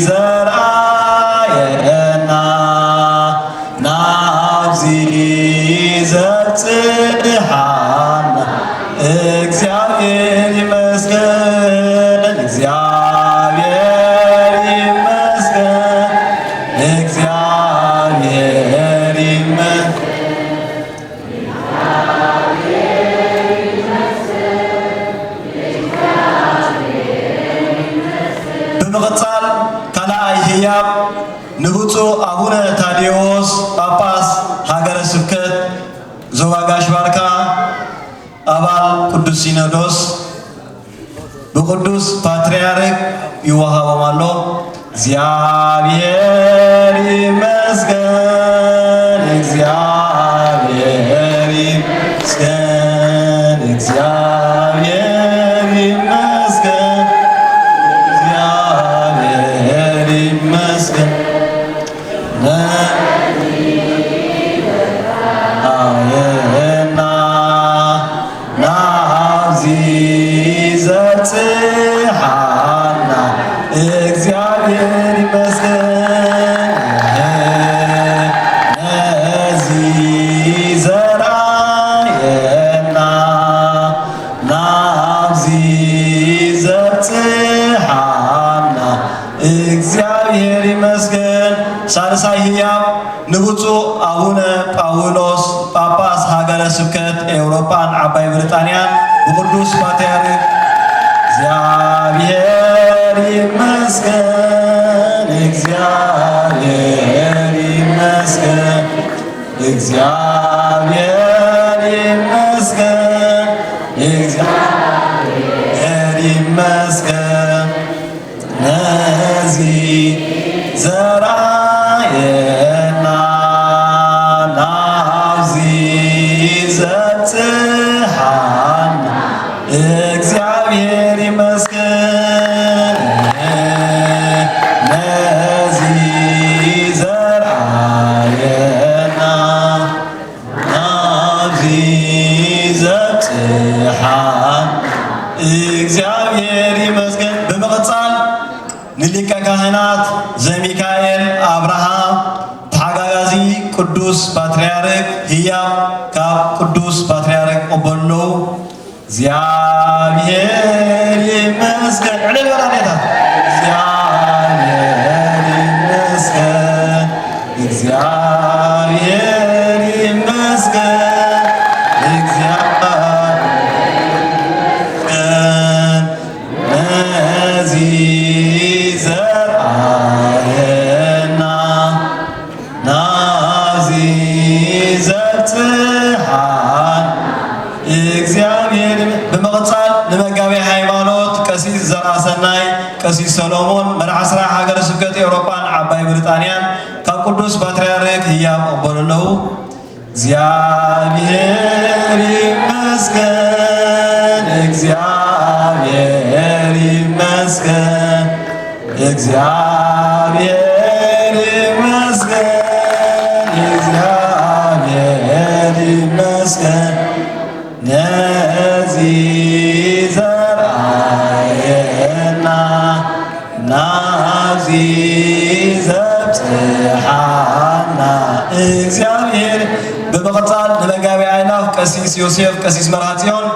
ዘርአየና ናብዚ ዘብጽሐና እግዚአብሔር ይመስገን እግዚአብሔር ይመስገን እግዚአብሔር በመቀጻል ካልኣይ ህያብ ንብፁዕ አቡነ ታዴዎስ ጳጳስ ሀገረ ስብከት ዞባ ጋሽ ባርካ አባል ቅዱስ ሲኖዶስ በቅዱስ ፓትርያርክ ይወሃቦም ኣሎ። እግዚአብሔር ይመስገን እግዚአብሔር ይመስገን እግዚአብሔር ይመስገን እግዚአብሔር ይመስገን አየና ናብዚ ዘብጽሐና እግዚአብሔር ይመስገን ነዚህ ዘርአየና ናብዚ ዘብጽሐና እግዚአብሔር ይመስገን። ሳልሳይ ህያብ ንብፁዕ አቡነ ጳውሎስ ጳጳስ ሀገረ ስብከት ኤውሮፓን ዓባይ ብሪጣንያን ብቅዱስ ፓትርያርክ እግዚአብሔር ይመስገን እግዚአብሔር ይመስገን እግዚአብሔር ይመስገን እግዚአብሔር ይመስገን ነዚህ ዘርአየና ናብዚ ዘብጽሐና እግዚአብሔር ይመስገን ነዚህ ዘርአየና ናብዚ ዘብጽሐና እግዚአብሔር ይመስገን። በመቀጻል ንሊቀ ካህናት ዘሚካኤል አብርሃም ተሓጋጋዚ ቅዱስ ፓትርያርክ ህያብ ካብ ቅዱስ ፓትርያርክ ቅበሎ እግዚአብሔር ይመስገን ዕልል በላኔታ እግዚአብሔር ይመስገን እግዚአብሔር ይመስገን እግዚአብሔር ይመስገን ዘብጽሐን እግዚአብሔር በመቀጻል ለመጋቢ ሃይማኖት ቀሲስ ዘራሰናይ ቀሲስ ሰሎሞን መርሐ ስራ ሀገረ ስብከት ኤውሮፓን ዓባይ ብሪጣንያን ካብ ቅዱስ ፓትርያርክ ህያብ ቀበሉለው። እግዚአብሔር ይመስገን፣ እግዚአብሔር ይመስገን፣ እግዚአብሔር ይመስገን፣ እግዚአብሔር ይመስገን ነዚህ ዘርአየና ናብዚ ዘብጽሐና እግዚአብሔር በመቀጻል ለመጋቢ አይናፍ ቀሲስ ዮሴፍ ቀሲስ መርሃ ጽዮን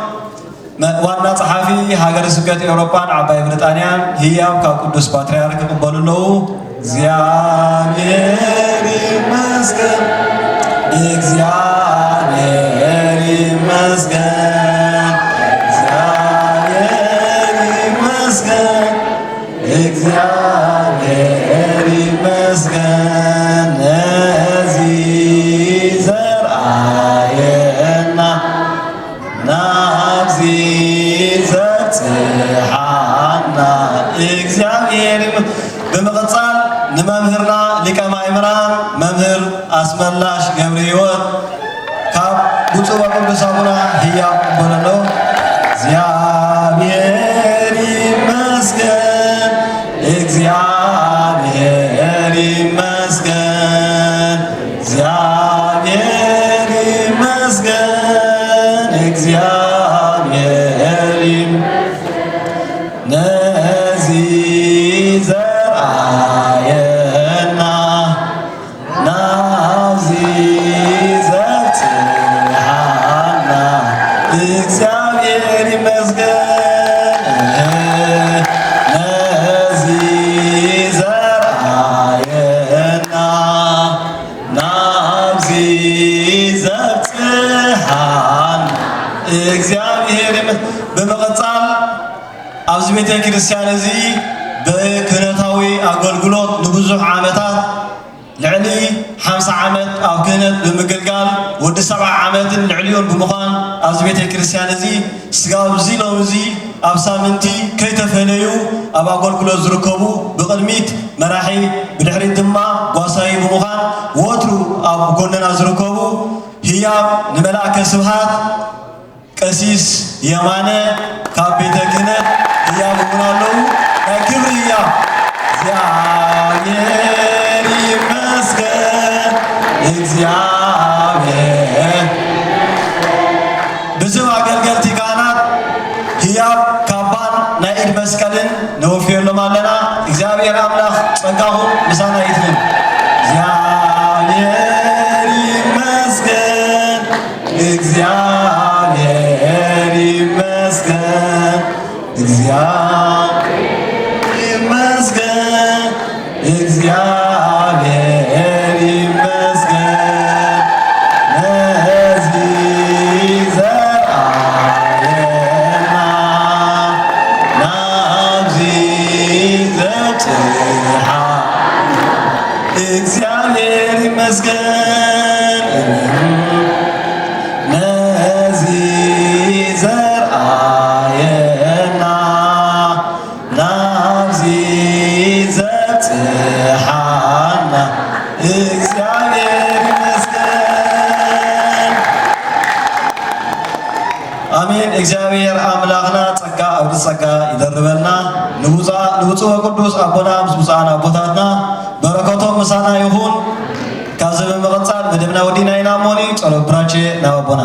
ዋና ጸሐፊ ሀገረ ስብከት ኤውሮፓን ዓባይ ብሪጣንያን ህያብ ካብ ቅዱስ ፓትርያርክ ቅበሉለው። እግዚአብሔር ይመስገን፣ እግዚአብሔር ይመስገን፣ እግዚአብሔር ይመስገን፣ እግዚአብሔር ይመስገን ነዚህ ዘርአየና ናብዚ ዘብጽሐና እግዚአብሔር በመቀጻል ንመምህርና ሊቀ ማእምራን መምህር አስመላሽ ገብረ ሕይወት ካብ ብፁዕ ወቅዱስ አቡነ ህያብ ቀበሉለው። እግዚአብሔር ይመስገን፣ እግዚአብሔር ይመስገን፣ እግዚአብሔር ይመስገን፣ እግዚአብሔር ይመስገን ነዚህ ዘርአየና ናብዚ ዘብጽሐና እግዚአብሔር ይመስገን ነዚህ ዘርአየና ናብዚ ዘብጽሐን እግዚአብሔር በመቀጻል ኣብዚ ቤተ ክርስቲያን እዚ በክህነታዊ አገልግሎት ንብዙሕ ዓመታት ልዕሊ 50 ዓመት ኣብ ክህነት ብምግልጋል ወዲ 70 ዓመትን ልዕሊዮን ብምዃን ኣብዚ ቤተ ክርስቲያን እዚ ስጋብዚ ሎም እዚ ኣብ ሳምንቲ ከይተፈለዩ ኣብ ኣገልግሎት ዝርከቡ ብቅድሚት መራሒ ብድሕሪት ድማ ጓሳይ ብምዃን ወትሩ ኣብ ጎነና ዝርከቡ ህያብ ንመላእከ ስብሃት ቀሲስ የማነ ካብ ቤተ ክህነት ህያብ እውን ኣለዉ። ናይ ክብሪ ህያብ እግዚአብሔር ይመስገን፣ እግዚአብሔር ብዙ አገልገልቲ ካህናት ህያብ ካባን ናይ ኢድ መስቀልን ነወፍየሎም ኣለና። እግዚአብሔር አምላክ ጸጋኹም ምሳና ይትልን። እግዚአብሔር ይመስገን፣ እግዚአብሔር ይመስገን፣ እግዚአብሔር ይመስገን፣ እግዚአብሔር ይመስገን ነዚህ ዘርአየና ናብዚ ዘብጽሐ እግዚአብሔር ይመስገን ነዚህ ዘርአየና ናብዚ ዘብጽሐና እግዚአብሔር ይመስገን። አሜን። እግዚአብሔር አምላክና ጸጋ አብድ ጸጋ ይደርበልና ንብፁዕ ወቅዱስ አቦና ምስ ብፁዓን አቦታትና በረከቶም ምሳና ይሁን። ካብዚ በመቀጻል መደብና ወዲና ኢና ሞኒ ጸሎት ብራቼ ናብ አቦና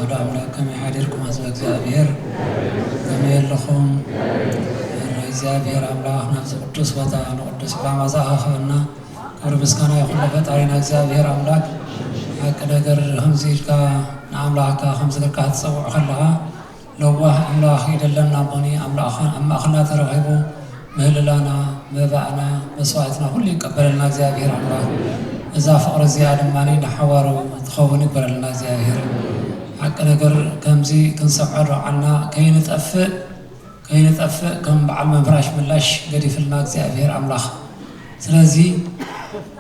ወደ አምላክ ከመያድርኩም ህዝበ እግዚአብሔር ከመየለኹም እግዚአብሔር አምላክ ናብዚ ቅዱስ ቦታ ንቅዱስ ዕላማ ዝኣኸበና ክብሪ ምስጋና ይኹን ለፈጣሪና እግዚአብሔር አምላክ ሓቂ ነገር ከምዚ ኢልካ ንኣምላኽካ ከምዚ ጌርካ ክትፀውዕ ከለኻ ለዋህ ኣምላኽ ይደለና እሞኒ ኣምላኽ ኣብ ማእኸልና ተረኺቡ ምህልላና መባእና መስዋዕትና ኩሉ ይቀበለልና እግዚአብሔር አምላክ እዛ ፍቅሪ እዚኣ ድማኒ ንሓዋሩ ትኸውን ይግበረልና እግዚአብሔር ሓቂ ነገር ከምዚ ክንሰምዖ ዶዓልና ከይንጠፍእ ከም በዓል መምራሽ ምላሽ ገዲፍልና እግዚአብሔር አምላኽ ስለዚ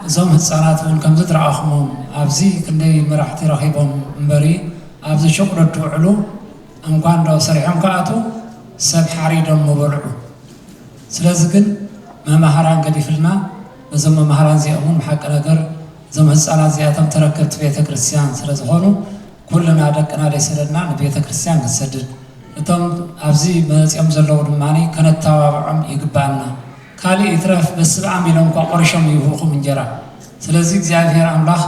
እዞም ህፃናት እውን ከምዚ ትረኣኹሞም ኣብዚ ክንደይ መራሕቲ ረኺቦም እምበሪ ኣብዚ ሸቁዶ ትውዕሉ እንኳን ዶ ሰሪሖም ከኣቱ ሰብ ሓሪዶም ምበልዑ ስለዚ ግን መምሃራን ገዲፍልና እዞም መምሃራን እዚኦም ብሓቂ ነገር እዞም ህፃናት እዚኣቶም ተረከብቲ ቤተ ክርስቲያን ስለ ዝኾኑ ኩልና ደቅና ደይሰደድና ንቤተ ክርስቲያን ክንሰድድ እቶም ኣብዚ መፂኦም ዘለዉ ድማኒ ከነተባብዖም ይግባአና ካሊእ ይትረፍ በስብዓም ኢሎም እኳ ቆሪሾም ይህቡኹም እንጀራ ስለዚ እግዚአብሔር አምላኽ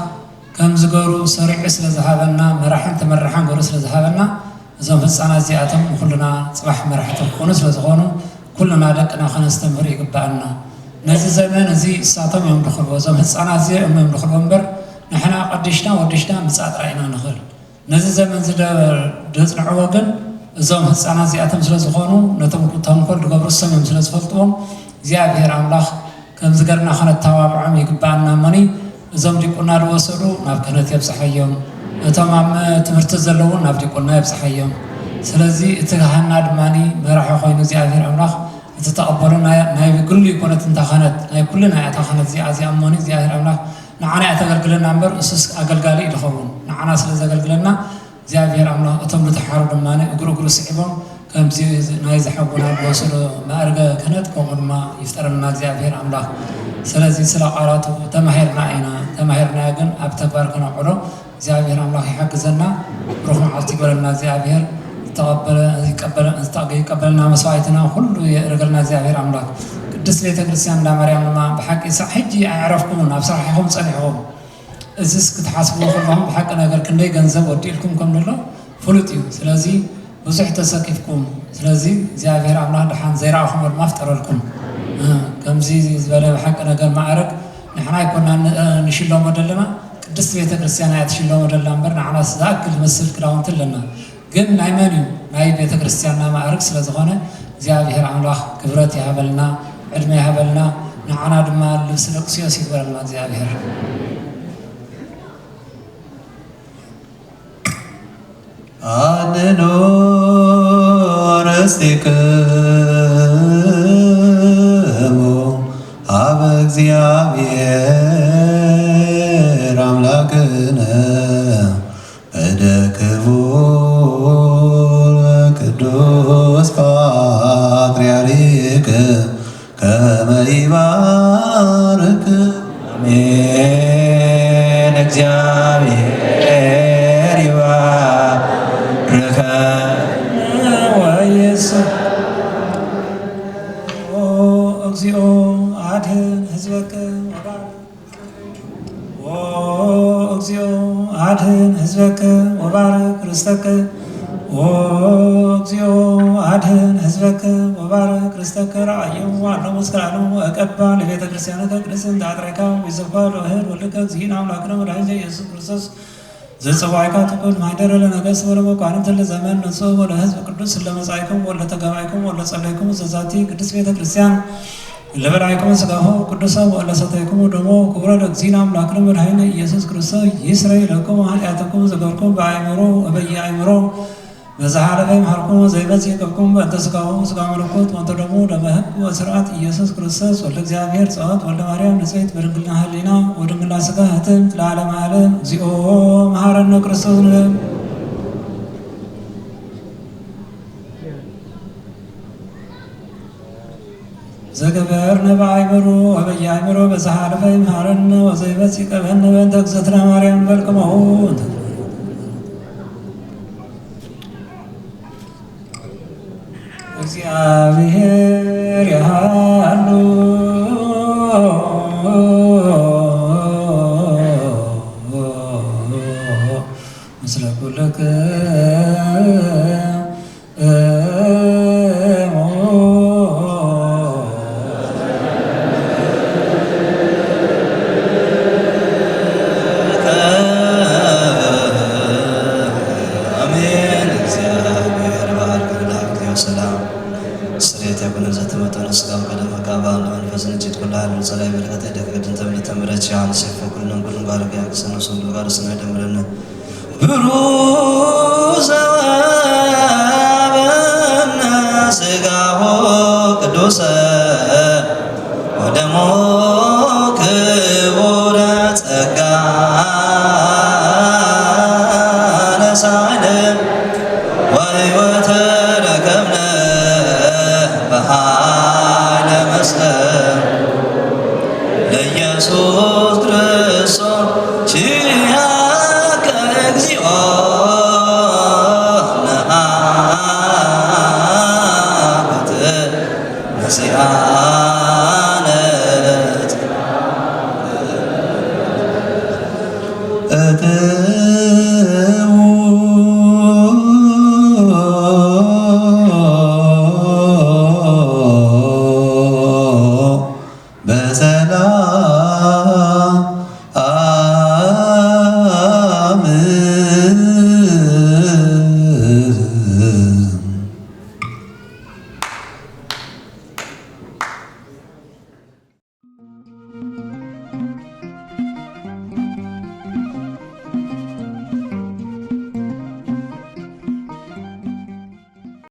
ከም ዝገሩ ሰሪዑ ስለ ዝሃበና መራሕን ተመራሕን ገሩ ስለ ዝሃበና እዞም ህፃናት እዚኣቶም ኩልና ፅባሕ መራሕቲ ክኾኑ ስለ ዝኾኑ ኩልና ደቅና ከነስተምህር ይግባአና ነዚ ዘመን እዚ እሳቶም እዮም ድኽልዎ እዞም ህፃናት እዚኦም እዮም ድኽልዎ እምበር ንሕና ቀዲሽና ወዲሽና ምፃእ ጥራይና ንኽእል ነዚ ዘመን ደፅንዕዎ ግን እዞም ህፃናት እዚኣቶም ስለ ዝኾኑ ነቶም ተንኮል ዝገብሩ እሶም እዮም ስለ ዝፈልጥዎም እግዚአብሔር አምላኽ ከምዚ ገርና ከነተባብዖም ይግባአና እሞኒ እዞም ዲቁና ዝወሰዱ ናብ ክህነት የብፅሐዮም እቶም ኣብ ትምህርቲ ዘለውን ናብ ዲቁና የብፅሐዮም ስለዚ እቲ ካህና ድማኒ መራሒ ኮይኑ እግዚአብሔር አምላኽ እቲ ተቐበሉ ናይ ግሉ ይኮነት እንታ ክህነት ናይ ኩልና እታ ክህነት እዚኣ እሞኒ እግዚአብሔር አምላኽ ንዓና እያ ተገልግለና እምበር እሱስ ኣገልጋሊ ይድኸውን ንዓና ስለ ዘገልግለና እግዚአብሔር አምላኽ እቶም ዝተሓሩ ድማኒ እግሩ ስዒቦም ከምዚ ናይ ዝሓቡና ዝወሰዱ ማዕርገ ክህነት ከምኡ ድማ ይፍጠረልና እግዚአብሔር አምላኽ ስለዚ ስለ ቃላቱ ተማሂርና ግን ኣብ ተግባር ከነውዕሎ እግዚአብሔር አምላኽ ይሓግዘና ብሩኽ መዓልቲ ይበለና እግዚአብሔር ይቀበለና መስዋዕትና ሁሉ የእርገልና እግዚአብሔር አምላኽ ቅድስት ቤተ ክርስቲያን እንዳ ማርያም ድማ ብሓቂ ሕጂ ኣዕረፍኩምን ኣብ ስራሕኹም ፀኒሕኹም እዚስ ክትሓስብዎ ከለኹም ብሓቂ ነገር ክንደይ ገንዘብ ወዲእልኩም ከም ንሎ ፍሉጥ እዩ ስለዚ ብዙሕ ተሰቂፍኩም ስለዚ እግዚአብሔር አምላኽ ድሓን ዘይረኣኹም ድማ ፍጠረልኩም ከምዚ ዝበለ ብሓቂ ነገር ማዕረግ ንሕና ይኮና ንሽሎሞ ዘለና ቅድስት ቤተ ክርስቲያን እያ ትሽሎሞ ደላ እምበር ንዓና ዝኣክል ዝመስል ክዳውንቲ ኣለና ግን ናይ መን እዩ ናይ ቤተ ክርስቲያንና ማዕረግ ስለ ዝኾነ እግዚአብሔር አምላኽ ክብረት ይሃበልና ዕድመ ይሃበልና ንዓና ድማ ልብሲ ልቅስዮስ ይግበረልና እግዚአብሔር አድኅኖ ርሥቲክሙ ሀበ እግዚአብሔር አምላክነ በደክሙ ቅዱስ ፓትርያርክ ከመ ይባርክ አሜን እግዚአብሔር ይባርከ እግዚኦ አድኅን ህዝበከ እግዚኦ አድኅን ህዝበከ ወባርክ ርስተከ እግዚኦ አድኅን ህዝበከ ወባርክ ርስተከ ረአየው ዋለው መስከራለው እቀባ ለቤተ ክርስቲያንከ ቅድስት ታጥረካ ወይዘባ ለእህል ወልከ እግዚእነ አምላክነ ወላዲተ ኢየሱስ ክርስቶስ ዘጽዋዕካ ትኩል ማይደረ ለነገሥት ወለመኳንንት ለዘመን ንጹሕ ወለህዝብ ቅዱስ ለመጻእክሙ ወለተጋባይክሙ ወለጸለይክሙ ዘዛቲ ቅድስት ቤተ ክርስቲያን ለበላይክሙ ሥጋሁ ቅዱሰ ወለሰተይክሙ ደሞ ክቡረ ለእግዚእነ አምላክነ መድኃኒነ ኢየሱስ ክርስቶስ ይስረይ ለክሙ ኃጢአተክሙ ዘገርኩም በአእምሮ በየአእምሮ በዛሃለፈ ይምሐርኩም ዘይበጽሕ ይቅብኩም በእንተ ሥጋሁ ሥጋ መለኮት ወእንተ ደሙ ደመ ሕግ ወሥርዓት ኢየሱስ ክርስቶስ ወልደ እግዚአብሔር ጸወት ወልደ ማርያም ንጽሕት በድንግልና ህሊና ወድንግልና ሥጋ ህትምት ለዓለመ ዓለም እግዚኦ መሐረነ ክርስቶስ ንበል ዘገበርነ በአእምሮ ወበየአእምሮ በዛሃለፈ ይምሐረነ ወዘይበጽሕ ይቅበነ በእንተ እግዝእትነ ማርያም በልቅመሁ እግዚአብሔር ያሉ ምስለ ኩልክሙ አሜን። እግዚአብሔር ባርክ ላክቴው ሰላም ስሬት ያኩን ዘተመጠነ ስጋው ቀደም ካባል መንፈስ ንጅት ኩላል ጸላይ በረከተ ደከደን ተብለ ተምረች ያን ሰፈ ኩልን ኩልን ባረከ ያክሰነ ሰው ጋር ስና ደምረነ ብሩ ዘወበነ ስጋሁ ቅዱሰ ወደሞ ክቡረ ጸጋ ነሳነ ወሕይወተ ረከብነ በኃይለ መስቀል ለኢየሱስ ክርስቶስ ችያከ እግዚኦ ነአበት ነሲአነት በሰላም